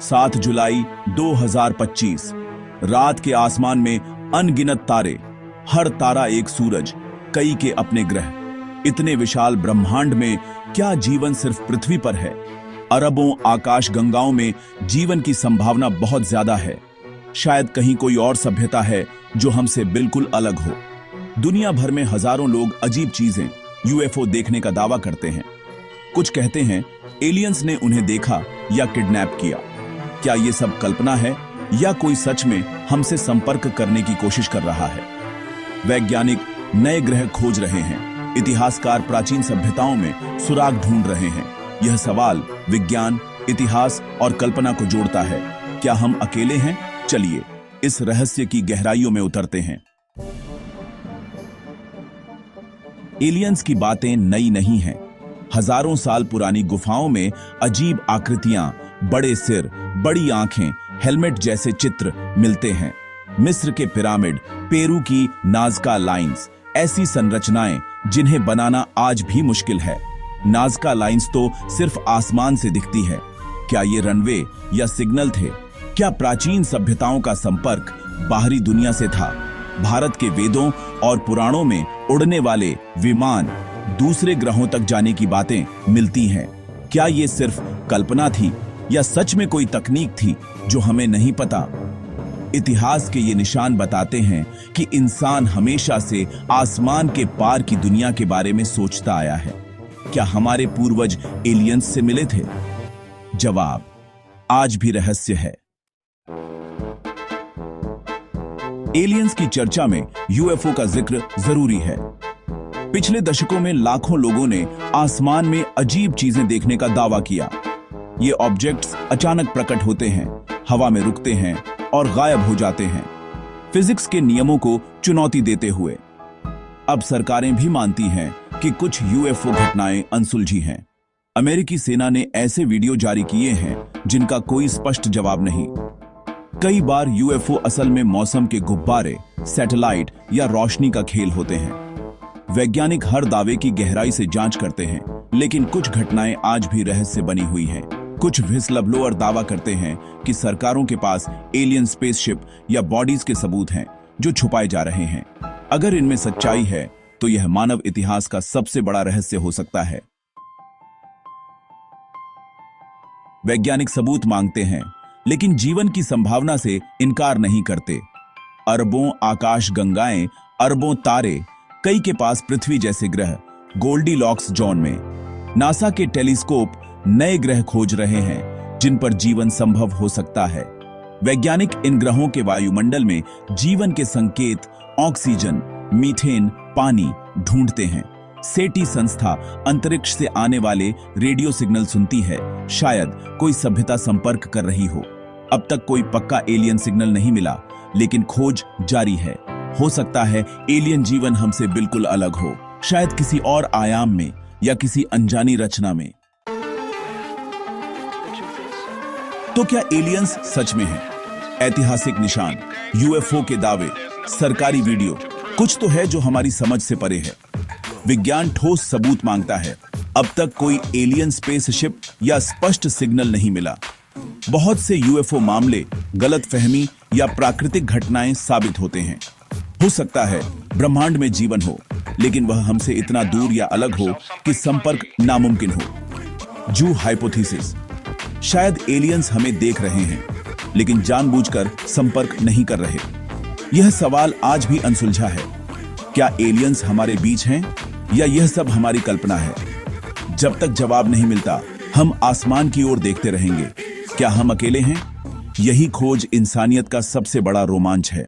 7 जुलाई 2025। रात के आसमान में अनगिनत तारे, हर तारा एक सूरज, कई के अपने ग्रह। इतने विशाल ब्रह्मांड में क्या जीवन सिर्फ पृथ्वी पर है? अरबों आकाश गंगाओं में जीवन की संभावना बहुत ज्यादा है। शायद कहीं कोई और सभ्यता है जो हमसे बिल्कुल अलग हो। दुनिया भर में हजारों लोग अजीब चीजें, यूएफओ देखने का दावा करते हैं। कुछ कहते हैं एलियंस ने उन्हें देखा या किडनैप किया। क्या ये सब कल्पना है या कोई सच में हमसे संपर्क करने की कोशिश कर रहा है? वैज्ञानिक नए ग्रह खोज रहे हैं, इतिहासकार प्राचीन सभ्यताओं में सुराग ढूंढ रहे हैं। यह सवाल विज्ञान, इतिहास और कल्पना को जोड़ता है। क्या हम अकेले हैं? चलिए इस रहस्य की गहराइयों में उतरते हैं। एलियंस की बातें नई नहीं हैं। हजारों साल पुरानी गुफाओं में अजीब आकृतियां, बड़े सिर, बड़ी आंखें, हेलमेट जैसे चित्र मिलते हैं। मिस्र के पिरामिड, पेरू की नाज़का लाइंस, ऐसी संरचनाएं जिन्हें बनाना आज भी मुश्किल है। नाज़का लाइंस तो सिर्फ आसमान से दिखती है। क्या ये रनवे या सिग्नल थे? क्या प्राचीन सभ्यताओं का संपर्क बाहरी दुनिया से था? भारत के वेदों और पुराणों में उड़ने वाले विमान, दूसरे ग्रहों तक जाने की बातें मिलती हैं। क्या ये सिर्फ कल्पना थी या सच में कोई तकनीक थी जो हमें नहीं पता? इतिहास के ये निशान बताते हैं कि इंसान हमेशा से आसमान के पार की दुनिया के बारे में सोचता आया है। क्या हमारे पूर्वज एलियंस से मिले थे? जवाब आज भी रहस्य है। एलियंस की चर्चा में यूएफओ का जिक्र जरूरी है। पिछले दशकों में लाखों लोगों ने आसमान में अजीब चीजें देखने का दावा किया। ये ऑब्जेक्ट्स अचानक प्रकट होते हैं, हवा में रुकते हैं और गायब हो जाते हैं, फिजिक्स के नियमों को चुनौती देते हुए। अब सरकारें भी मानती हैं कि कुछ यूएफओ घटनाएं अनसुलझी हैं। अमेरिकी सेना ने ऐसे वीडियो जारी किए हैं जिनका कोई स्पष्ट जवाब नहीं। कई बार यूएफओ असल में मौसम के गुब्बारे, सैटेलाइट या रोशनी का खेल होते हैं। वैज्ञानिक हर दावे की गहराई से जांच करते हैं, लेकिन कुछ घटनाएं आज भी रहस्य बनी हुई हैं। कुछ व्हिसलब्लोअर दावा करते हैं कि सरकारों के पास एलियन स्पेसशिप या बॉडीज के सबूत हैं जो छुपाए जा रहे हैं। अगर इनमें सच्चाई है तो यह मानव इतिहास का सबसे बड़ा रहस्य हो सकता है। वैज्ञानिक सबूत मांगते हैं, लेकिन जीवन की संभावना से इनकार नहीं करते। अरबों आकाश गंगाएं, अरबों तारे, कई के पास पृथ्वी जैसे ग्रह, गोल्डीलॉक्स जोन में। नासा के टेलीस्कोप नए ग्रह खोज रहे हैं जिन पर जीवन संभव हो सकता है। वैज्ञानिक इन ग्रहों के वायुमंडल में जीवन के संकेत, ऑक्सीजन, मीथेन, पानी ढूंढते हैं। सेटी संस्था अंतरिक्ष से आने वाले रेडियो सिग्नल सुनती है। शायद कोई सभ्यता संपर्क कर रही हो। अब तक कोई पक्का एलियन सिग्नल नहीं मिला, लेकिन खोज जारी है। हो सकता है एलियन जीवन हमसे बिल्कुल अलग हो, शायद किसी और आयाम में या किसी अनजानी रचना में। तो क्या एलियंस सच में है? ऐतिहासिक निशान, यूएफओ के दावे, सरकारी वीडियो, कुछ तो है जो हमारी समझ से परे है। विज्ञान ठोस सबूत मांगता है। अब तक कोई एलियन स्पेसशिप या स्पष्ट सिग्नल नहीं मिला। बहुत से यूएफओ मामले गलतफहमी या प्राकृतिक घटनाएं साबित होते हैं। हो सकता है ब्रह्मांड में जीवन हो, लेकिन वह हमसे इतना दूर या अलग हो कि संपर्क नामुमकिन हो। जू हाइपोथेसिस, शायद एलियंस हमें देख रहे हैं, लेकिन जानबूझकर संपर्क नहीं कर रहे। यह सवाल आज भी अनसुलझा है। क्या एलियंस हमारे बीच हैं या यह सब हमारी कल्पना है? जब तक जवाब नहीं मिलता, हम आसमान की ओर देखते रहेंगे। क्या हम अकेले हैं? यही खोज इंसानियत का सबसे बड़ा रोमांच है।